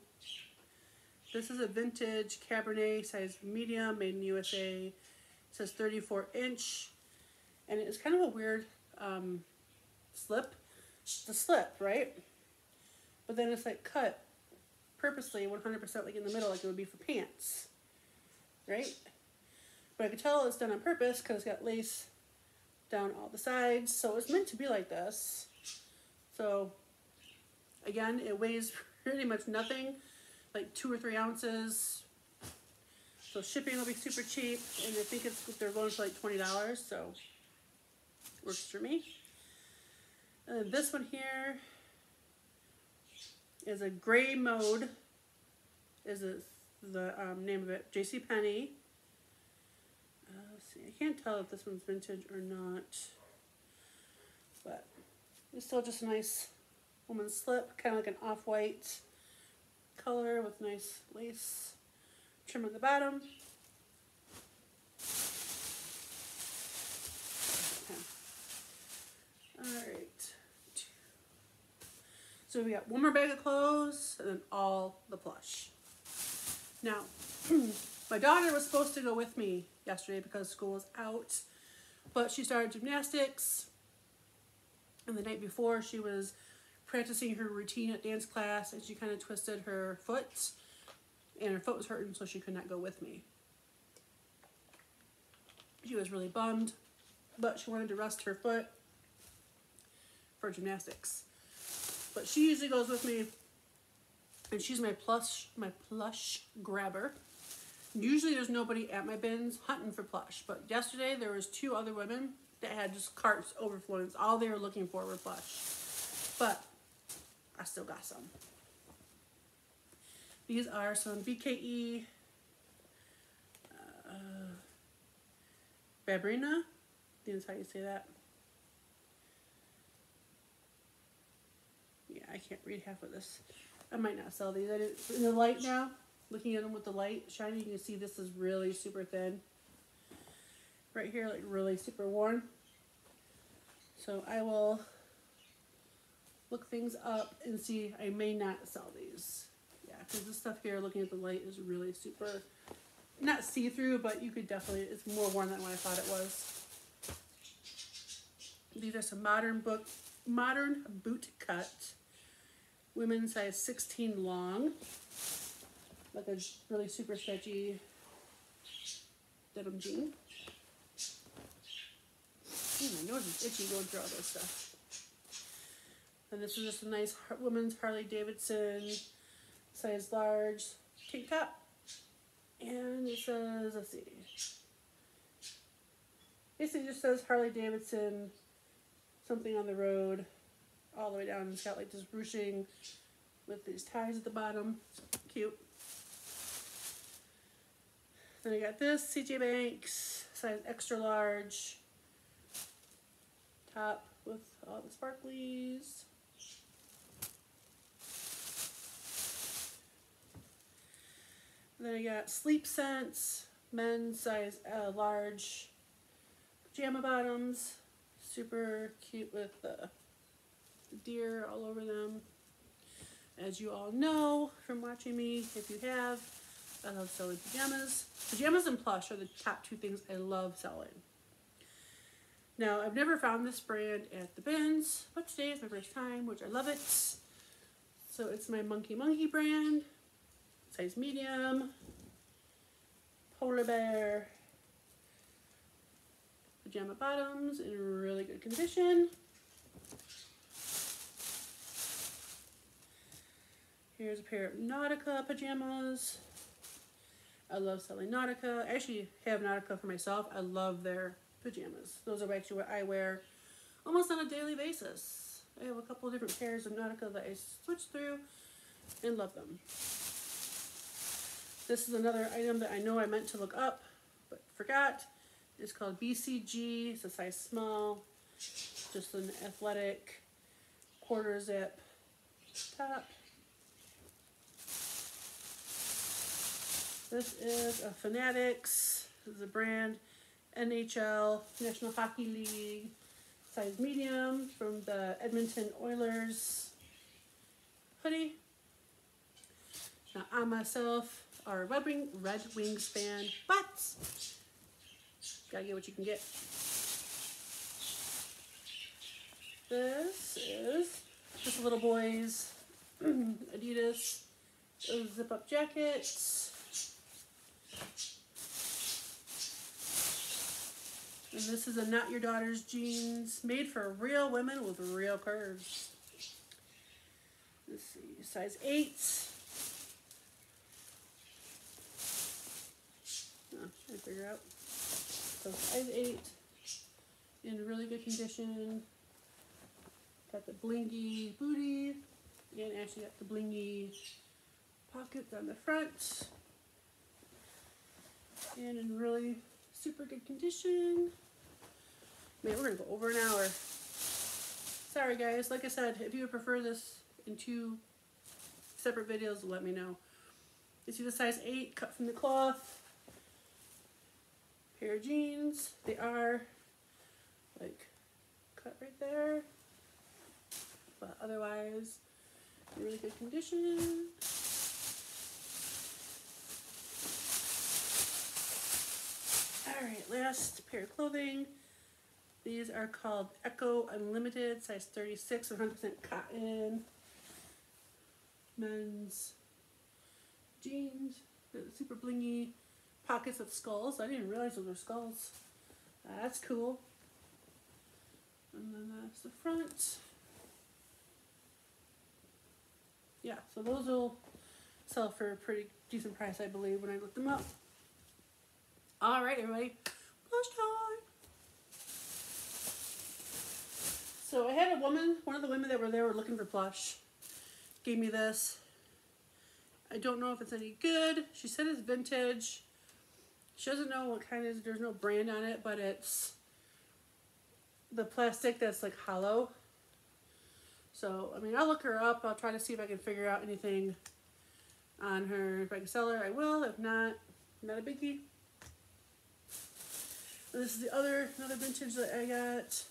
This is a vintage Cabernet, size medium, made in USA. It says 34-inch. And it's kind of a weird slip. The slip, right? But then it's like cut purposely 100% like in the middle, like it would be for pants. Right? But I could tell it's done on purpose because it's got lace down all the sides. So it's meant to be like this. So, again, it weighs pretty much nothing. Like 2 or 3 ounces. So shipping will be super cheap, and I think they're going for like $20, so works for me. And then this one here is a gray mode, is the name of it, JCPenney. Let's see, I can't tell if this one's vintage or not, but it's still just a nice woman's slip, kind of like an off-white color with nice lace trim at the bottom. Okay. Alright. So we got one more bag of clothes and then all the Plush. Now, My daughter was supposed to go with me yesterday because school was out, but she started gymnastics, and the night before she was practicing her routine at dance class, and she kind of twisted her foot, and her foot was hurting, so she could not go with me. She was really bummed, but she wanted to rest her foot for gymnastics. But she usually goes with me, and she's my plush grabber. Usually there's nobody at my bins hunting for plush, but yesterday there was 2 other women that had just carts overflowing. It's all they were looking for were plush. But I still got some. These are some BKE Babrina. I think that's how you say that. Yeah, I can't read half of this. I might not sell these. In the light now, looking at them with the light shining, you can see this is really super thin. Right here, like really super worn. So I will look things up and see. I may not sell these. Yeah, because this stuff here, looking at the light, is really super, not see-through, but you could definitely, it's more worn than what I thought it was. These are some modern boot cut. Women's size 16 long. Like a really super stretchy denim jean. My nose is itchy going through all this stuff. And this is just a nice women's Harley Davidson size large tank top. And it says, let's see. Basically just says Harley Davidson, something on the road, all the way down. It's got like this ruching with these ties at the bottom. Cute. Then I got this CJ Banks size extra large top with all the sparklies. And then I got Sleep Sense men's size large pajama bottoms, super cute with the deer all over them. As you all know from watching me, if you have, I love selling pajamas. Pajamas and plush are the top 2 things I love selling. Now, I've never found this brand at the bins, but today is my first time, which I love it. So it's my Monkey brand, size medium, polar bear, pajama bottoms in really good condition. Here's a pair of Nautica pajamas. I love selling Nautica. I actually have Nautica for myself. I love their pajamas. Those are actually what I wear almost on a daily basis. I have a couple of different pairs of Nautica that I switch through and love them. This is another item that I know I meant to look up but forgot. It's called BCG. It's a size small. Just an athletic quarter zip top. This is a Fanatics. This is a brand. NHL, National Hockey League, size medium from the Edmonton Oilers hoodie. Now I myself are a Red Wings fan, but gotta get what you can get. This is just a little boy's Adidas Zip Up Jackets. And this is a Not Your Daughter's jeans, made for real women with real curves. Let's see, size 8. Oh, trying to figure out. So size 8, in really good condition. Got the blingy booty, and actually got the blingy pockets on the front. And in really super good condition. Man, we're gonna go over an hour. Sorry guys, like I said, if you would prefer this in 2 separate videos, let me know. You see the size 8 cut from the cloth. Pair of jeans. They are like cut right there, but otherwise in really good condition. Alright, last pair of clothing. These are called Echo Unlimited, size 36, 100% cotton. Men's jeans. Super blingy pockets of skulls. I didn't realize those were skulls. That's cool. And then that's the front. Yeah, so those will sell for a pretty decent price, I believe, when I look them up. Alright, everybody. Plush time! So I had a woman, one of the women that were there were looking for plush. Gave me this. I don't know if it's any good. She said it's vintage. She doesn't know what kind it is. There's no brand on it, but it's the plastic that's like hollow. So, I mean, I'll look her up. I'll try to see if I can figure out anything on her. If I can sell her, I will. If not, not a biggie. This is the another vintage that I got.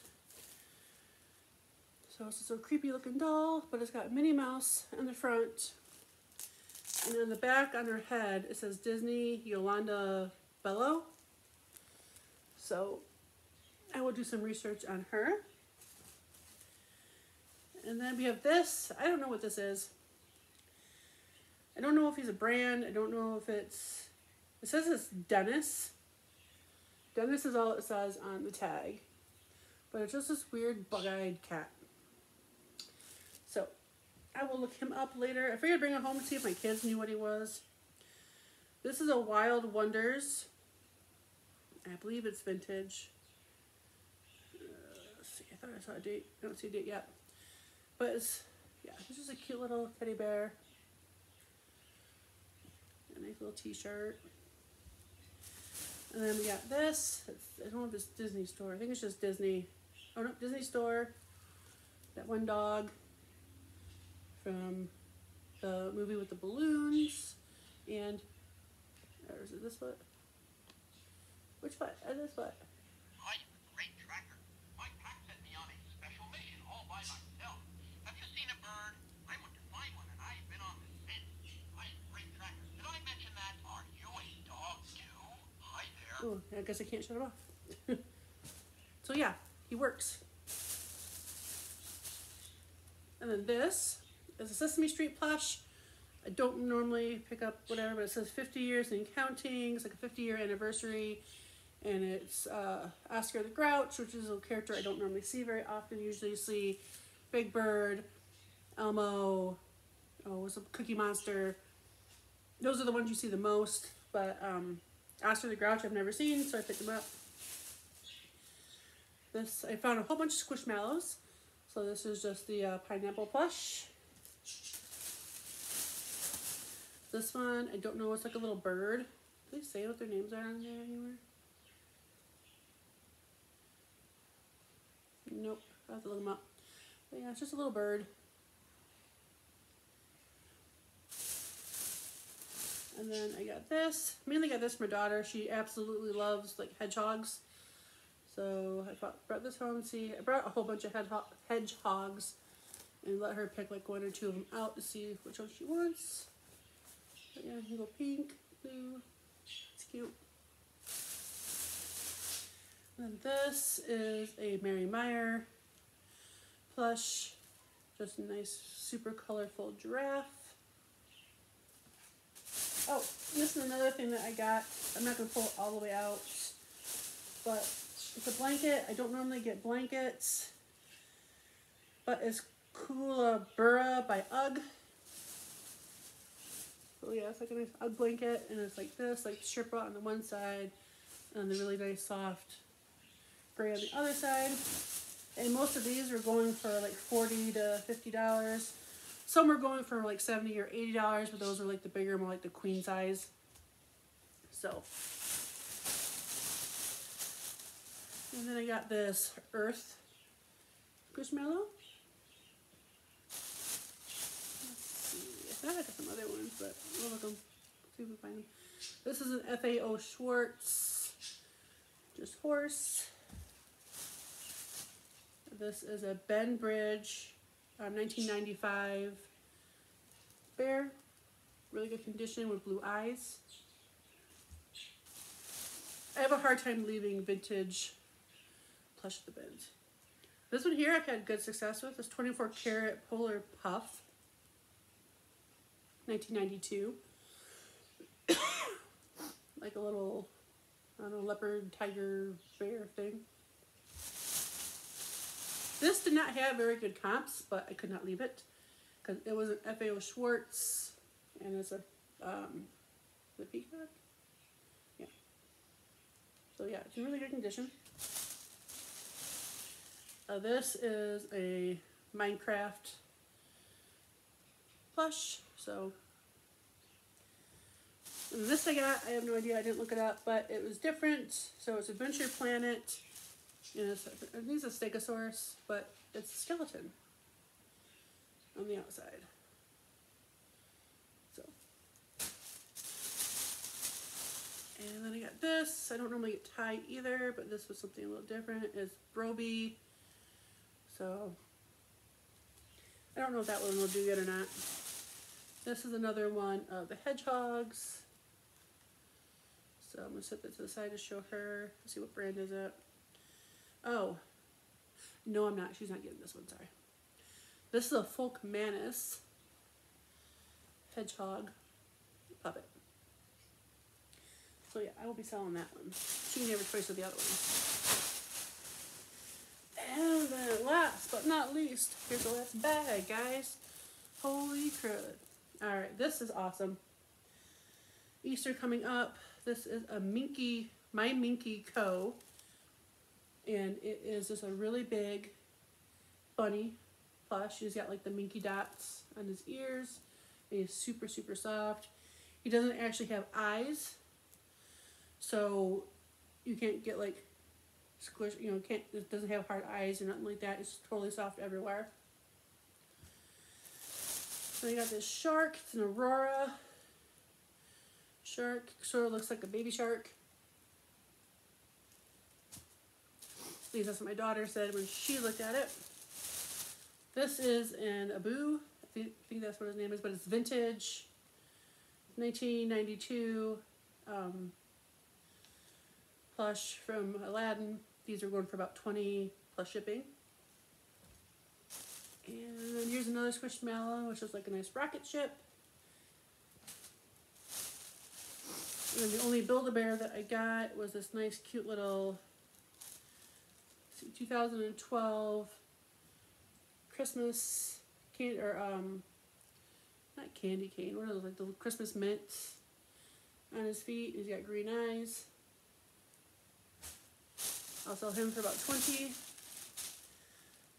So it's just a creepy looking doll, but it's got Minnie Mouse on the front. And on the back on her head, it says Disney Yolanda Bello. So I will do some research on her. And then we have this. I don't know what this is. I don't know if he's a brand. I don't know if it's... It says it's Dennis. Dennis is all it says on the tag. But it's just this weird bug-eyed cat. So, I will look him up later. I figured I'd bring him home and see if my kids knew what he was. This is a Wild Wonders. I believe it's vintage. Let's see, I thought I saw a date. I don't see a date yet. But it's, yeah, it's just a cute little teddy bear. A nice little t-shirt. And then we got this. I don't know if it's Disney Store. I think it's just Disney. Oh no, Disney Store. That one dog from the movie with the balloons. And, or is it this foot? Which foot? This foot. I am a great tracker. My pack sent me on a special mission all by myself. Have you seen a bird? I want to find one, and I've been on the scent. I am a great tracker. Did I mention that? Are you a dog too? Hi there. Oh, I guess I can't shut it off. So yeah, he works. And then this is a Sesame Street plush. I don't normally pick up whatever, but it says 50 years and counting. It's like a 50-year anniversary. And it's Oscar the Grouch, which is a character I don't normally see very often. Usually you see Big Bird, Elmo, what's a Cookie Monster. Those are the ones you see the most. But Oscar the Grouch I've never seen, so I picked them up. This, I found a whole bunch of Squishmallows. So this is just the pineapple plush. This one, I don't know, it's like a little bird. Do they say what their names are on there anywhere? Nope, I have to look them up. But yeah, it's just a little bird. And then I got this. Mainly got this for my daughter. She absolutely loves like hedgehogs. So I brought this home. See, I brought a whole bunch of hedgehogs and let her pick like one or two of them out to see which one she wants. But yeah, a little pink, blue. It's cute. And this is a Mary Meyer plush. Just a nice, super colorful giraffe. Oh, this is another thing that I got. I'm not going to pull it all the way out. But it's a blanket. I don't normally get blankets. But it's Kookaburra by UGG. So yeah, it's like a nice UGG blanket. And it's like this, like Sherpa on the one side. And the really nice soft gray on the other side. And most of these are going for like $40 to $50. Some are going for like $70 or $80, but those are like the bigger, more like the queen size. So. And then I got this Earth Squishmallow. Let's see. I thought I got some other ones, but we'll look them. See if we find them. This is an FAO Schwartz. Just horse. This is a Ben Bridge 1995 bear. Really good condition with blue eyes. I have a hard time leaving vintage Plush at the bins. This one here I've had good success with. This 24 karat Polar Puff. 1992. Like a little, I don't know, leopard, tiger, bear thing. This did not have very good comps, but I could not leave it. Because it was an FAO Schwartz. And it's a, the peacock? Yeah. So yeah, it's in really good condition. This is a Minecraft plush. So this I got, I have no idea, I didn't look it up, but it was different. So it's Adventure Planet. And it's, I think it's a Stegosaurus, but it's a skeleton on the outside. So. And then I got this. I don't normally get tie either, but this was something a little different. It's Broby. So I don't know if that one will do good or not. This is another one of the hedgehogs. So I'm going to set that to the side to show her. Let's see what brand is it. Oh, no, I'm not. She's not getting this one, sorry. This is a Folk Manus hedgehog puppet. So yeah, I will be selling that one. She can have a choice of the other one. And then last but not least, here's the last bag, guys. Holy crud. Alright, this is awesome. Easter coming up. This is a Minky, My Minky Co. And it is just a really big bunny plush. He's got like the minky dots on his ears. And he's super, super soft. He doesn't actually have eyes. So you can't get like squish, you know, it doesn't have hard eyes or nothing like that. It's totally soft everywhere. So you got this shark. It's an Aurora shark. Sort of looks like a baby shark. At least that's what my daughter said when she looked at it. This is an Abu. I think that's what his name is, but it's vintage. 1992 plush from Aladdin. These are going for about $20 plus shipping. And then here's another Squishmallow, which is like a nice rocket ship. And then the only Build-A-Bear that I got was this nice cute little 2012 Christmas candy, or not candy cane, what are those, like the Christmas mints on his feet. He's got green eyes. I'll sell him for about $20.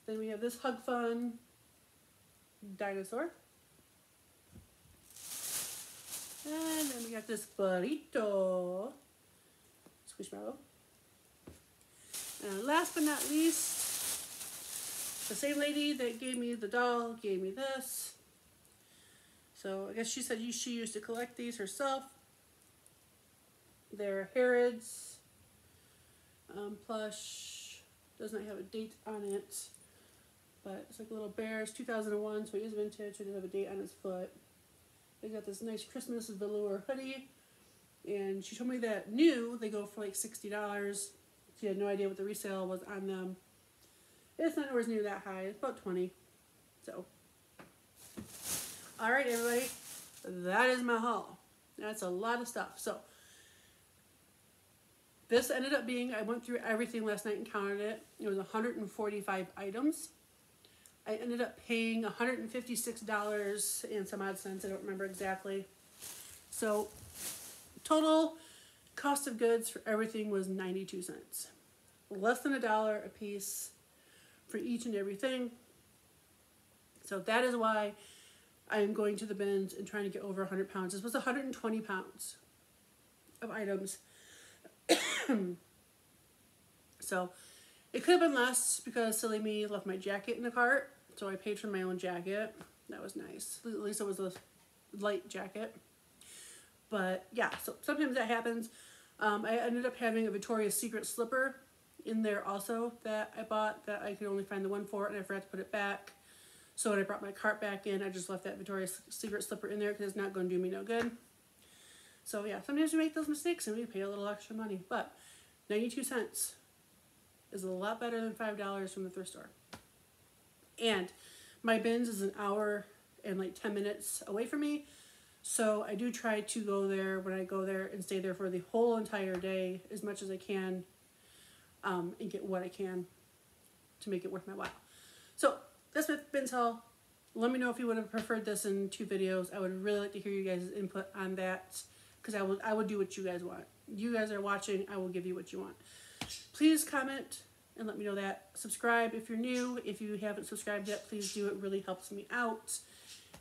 Then we have this Hug Fun dinosaur. And then we got this Burrito Squishmallow. And last but not least, the same lady that gave me the doll gave me this. So I guess she said she used to collect these herself. They're Harrods plush. Does not have a date on it, but it's like little bears. 2001, so it is vintage. So it does have a date on its foot. They got this nice Christmas velour hoodie, and she told me that new they go for like $60. She had no idea what the resale was on them. It's not always near that high. It's about 20. So, all right, everybody, that is my haul. That's a lot of stuff. So, this ended up being, I went through everything last night and counted it. It was 145 items. I ended up paying $156 and some odd cents. I don't remember exactly. So, total cost of goods for everything was 92 cents. Less than $1 a piece for each and everything. So that is why I am going to the bins and trying to get over 100 pounds. This was 120 pounds of items. So it could have been less because silly me left my jacket in the cart. So I paid for my own jacket. That was nice. At least it was a light jacket. But yeah, so sometimes that happens. I ended up having a Victoria's Secret slipper in there also that I bought that I could only find the one for, and I forgot to put it back. So when I brought my cart back in, I just left that Victoria's Secret slipper in there because it's not going to do me no good. So yeah, sometimes we make those mistakes and we pay a little extra money. But 92 cents is a lot better than $5 from the thrift store. And my bins is an hour and like 10 minutes away from me. So I do try to go there when I go there and stay there for the whole entire day as much as I can, and get what I can to make it worth my while. So that's my bins haul. Let me know if you would have preferred this in 2 videos. I would really like to hear you guys' input on that, because I will do what you guys want. You guys are watching, I will give you what you want. Please comment and let me know that. Subscribe if you're new. If you haven't subscribed yet, please do. It really helps me out.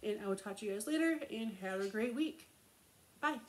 And I will talk to you guys later, and have a great week. Bye.